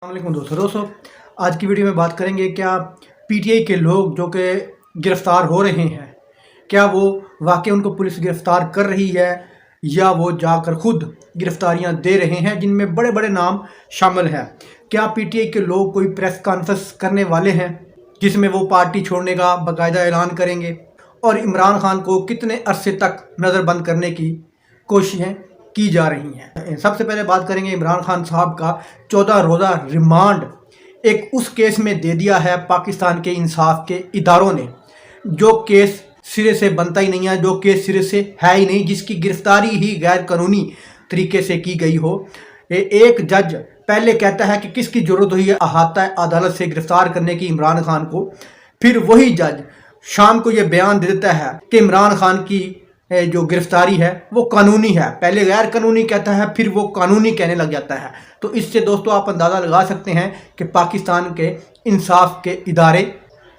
अस्सलामुअलैकुम दोस्तों आज की वीडियो में बात करेंगे क्या पीटीआई के लोग जो कि गिरफ़्तार हो रहे हैं क्या वो वाकई उनको पुलिस गिरफ़्तार कर रही है या वो जाकर खुद गिरफ़्तारियां दे रहे हैं जिनमें बड़े बड़े नाम शामिल हैं। क्या पीटीआई के लोग कोई प्रेस कॉन्फ्रेंस करने वाले हैं जिसमें वो पार्टी छोड़ने का बाकायदा ऐलान करेंगे और इमरान खान को कितने अरसे तक नज़रबंद करने की कोशिशें की जा रही हैं। सबसे पहले बात करेंगे इमरान खान साहब का 14 रोज़ा रिमांड एक उस केस में दे दिया है पाकिस्तान के इंसाफ के इदारों ने, जो केस सिरे से बनता ही नहीं है, जो केस सिरे से है ही नहीं, जिसकी गिरफ्तारी ही गैर कानूनी तरीके से की गई हो। एक जज पहले कहता है कि किसकी ज़रूरत हुई है अहाता अदालत से गिरफ्तार करने की इमरान खान को, फिर वही जज शाम को ये बयान दे देता है कि इमरान खान की जो गिरफ्तारी है वो कानूनी है। पहले गैर कानूनी कहता है, फिर वो कानूनी कहने लग जाता है। तो इससे दोस्तों आप अंदाज़ा लगा सकते हैं कि पाकिस्तान के इंसाफ के इदारे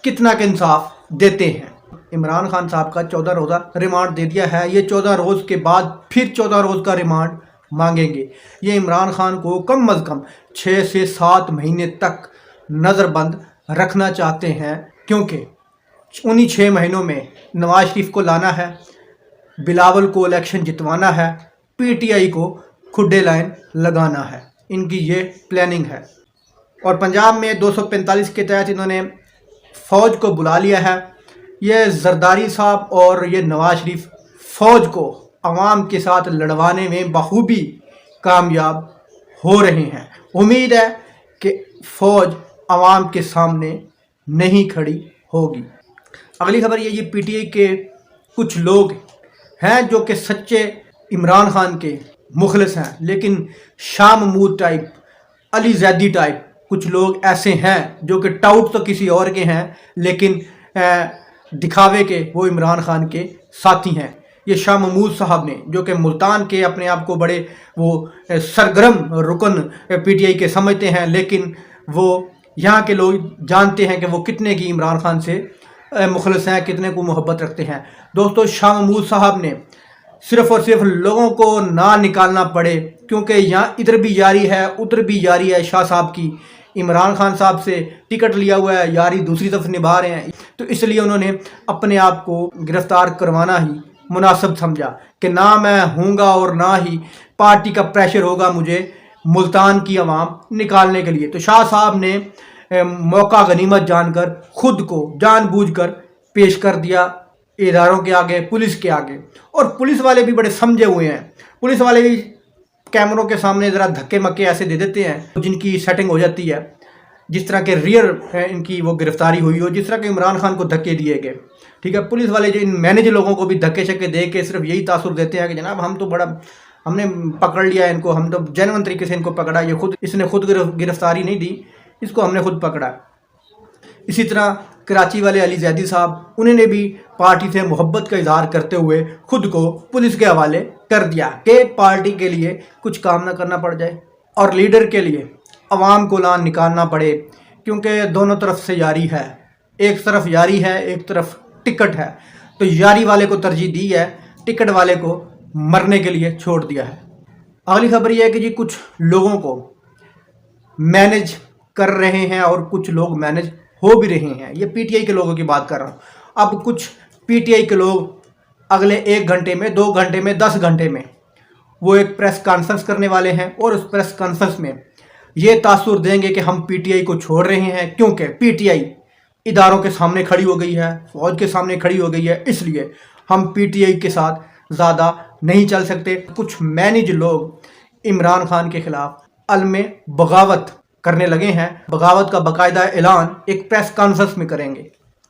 कितना का इंसाफ देते हैं। इमरान खान साहब का 14 रोज़ा रिमांड दे दिया है। ये 14 रोज़ के बाद फिर 14 रोज़ का रिमांड मांगेंगे। ये इमरान खान को कम अज़ कम 6 से 7 महीने तक नज़रबंद रखना चाहते हैं, क्योंकि उन्हीं 6 महीनों में नवाज शरीफ को लाना है, बिलावल को इलेक्शन जितवाना है, पीटीआई को खुड्डे लाइन लगाना है। इनकी ये प्लानिंग है। और पंजाब में 245 के तहत इन्होंने फ़ौज को बुला लिया है। ये जरदारी साहब और ये नवाज शरीफ फ़ौज को अवाम के साथ लड़वाने में बखूबी कामयाब हो रहे हैं। उम्मीद है कि फ़ौज अवाम के सामने नहीं खड़ी होगी। अगली खबर ये पीटीआई के कुछ लोग हैं जो कि सच्चे इमरान खान के मुखलिस हैं, लेकिन शाह महमूद टाइप, अली जैदी टाइप कुछ लोग ऐसे हैं जो कि टाउट तो किसी और के हैं लेकिन दिखावे के वो इमरान खान के साथी हैं। ये शाह महमूद साहब ने, जो कि मुल्तान के अपने आप को बड़े वो सरगर्म रुकन पीटीआई के समझते हैं, लेकिन वो यहाँ के लोग जानते हैं कि वो कितने की इमरान खान से मुखलिस हैं, कितने को मोहब्बत रखते हैं। दोस्तों शाह महमूद साहब ने सिर्फ़ और सिर्फ लोगों को ना निकालना पड़े, क्योंकि यहाँ इधर भी यारी है उधर भी यारी है शाह साहब की। इमरान खान साहब से टिकट लिया हुआ है, यारी दूसरी तरफ निभा रहे हैं, तो इसलिए उन्होंने अपने आप को गिरफ़्तार करवाना ही मुनासिब समझा कि ना मैं हूँगा और ना ही पार्टी का प्रेशर होगा मुझे मुल्तान की आवाम निकालने के लिए। तो शाह साहब ने मौका गनीमत जानकर खुद को जानबूझकर पेश कर दिया इदारों के आगे, पुलिस के आगे। और पुलिस वाले भी बड़े समझे हुए हैं। पुलिस वाले भी कैमरों के सामने ज़रा धक्के मक्के ऐसे दे देते हैं जिनकी सेटिंग हो जाती है, जिस तरह के रियर इनकी वो गिरफ्तारी हुई हो, जिस तरह के इमरान खान को धक्के दिए गए। ठीक है, पुलिस वाले जो इन मैनेज लोगों को भी धक्के शक्के दे के सिर्फ यही तासुर देते हैं कि जनाब हम तो बड़ा हमने पकड़ लिया इनको, हम तो जेन्युइन तरीके से इनको पकड़ा, ये खुद इसने खुद गिरफ्तारी नहीं दी, इसको हमने खुद पकड़ा। इसी तरह कराची वाले अली जैदी साहब, उन्होंने भी पार्टी से मोहब्बत का इजहार करते हुए खुद को पुलिस के हवाले कर दिया कि पार्टी के लिए कुछ काम ना करना पड़ जाए और लीडर के लिए अवाम को लान निकालना पड़े, क्योंकि दोनों तरफ से यारी है। एक तरफ यारी है, एक तरफ टिकट है, तो यारी वाले को तरजीह दी है, टिकट वाले को मरने के लिए छोड़ दिया है। अगली खबर यह है कि जी कुछ लोगों को मैनेज कर रहे हैं और कुछ लोग मैनेज हो भी रहे हैं। ये पीटीआई के लोगों की बात कर रहा हूँ। अब कुछ पीटीआई के लोग अगले 1 घंटे में, 2 घंटे में, 10 घंटे में वो एक प्रेस कॉन्फ्रेंस करने वाले हैं और उस प्रेस कॉन्फ्रेंस में ये तासुर देंगे कि हम पीटीआई को छोड़ रहे हैं, क्योंकि पीटीआई इदारों के सामने खड़ी हो गई है, फौज के सामने खड़ी हो गई है, इसलिए हम पीटीआई के साथ ज़्यादा नहीं चल सकते। कुछ मैनेज लोग इमरान खान के खिलाफ अलमे बगावत करने लगे हैं। बगावत का बाकायदा ऐलान एक प्रेस कॉन्फ्रेंस में करेंगे।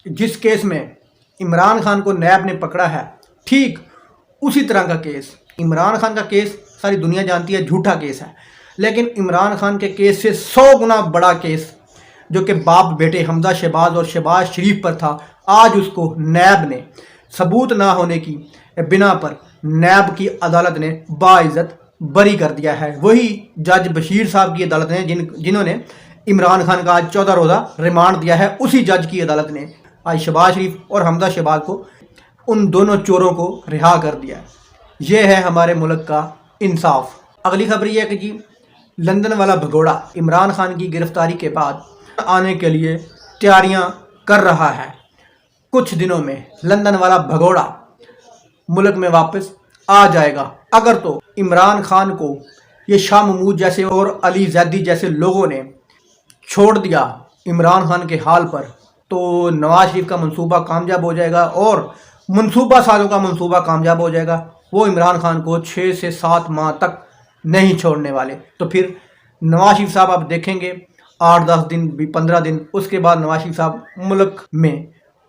जिस केस में इमरान खान को नैब ने पकड़ा है, ठीक उसी तरह का केस, इमरान खान का केस सारी दुनिया जानती है झूठा केस है, लेकिन इमरान खान के केस से 100 गुना बड़ा केस जो कि बाप बेटे हमजा शहबाज और शहबाज शरीफ पर था, आज उसको नैब ने सबूत ना होने की बिना पर नैब की अदालत ने बाइज्जत बरी कर दिया है। वही जज बशीर साहब की अदालत ने जिन्होंने इमरान खान का आज 14 रोज़ा रिमांड दिया है, उसी जज की अदालत ने आज शहबाज शरीफ और हमजा शहबाज को, उन दोनों चोरों को रिहा कर दिया है। ये है हमारे मुल्क का इंसाफ। अगली खबर यह है कि जी لندن والا بھگوڑا عمران خان کی گرفتاری کے بعد آنے کے لیے تیاریاں کر رہا ہے۔ کچھ دنوں میں لندن والا بھگوڑا ملک میں واپس آ جائے گا۔ اگر تو عمران خان کو یہ شاہ محمود جیسے اور علی زیدی جیسے لوگوں نے چھوڑ دیا عمران خان کے حال پر، تو نواز شریف کا منصوبہ کامیاب ہو جائے گا اور منصوبہ سازوں کا منصوبہ کامیاب ہو جائے گا۔ وہ عمران خان کو 6 سے 7 ماہ تک نہیں چھوڑنے والے۔ تو پھر نواز شریف صاحب آپ دیکھیں گے 8-10 دن 15 دن، اس کے بعد نواز شریف صاحب ملک میں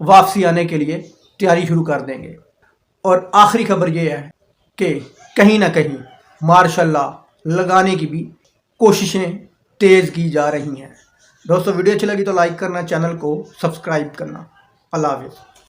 واپسی آنے کے لیے تیاری شروع کر دیں گے۔ اور آخری خبر یہ ہے کہ کہیں نہ کہیں مارشل لا لگانے کی بھی کوششیں تیز کی جا رہی ہیں۔ دوستو ویڈیو اچھی لگی تو لائک کرنا، چینل کو سبسکرائب کرنا۔ اللہ حافظ۔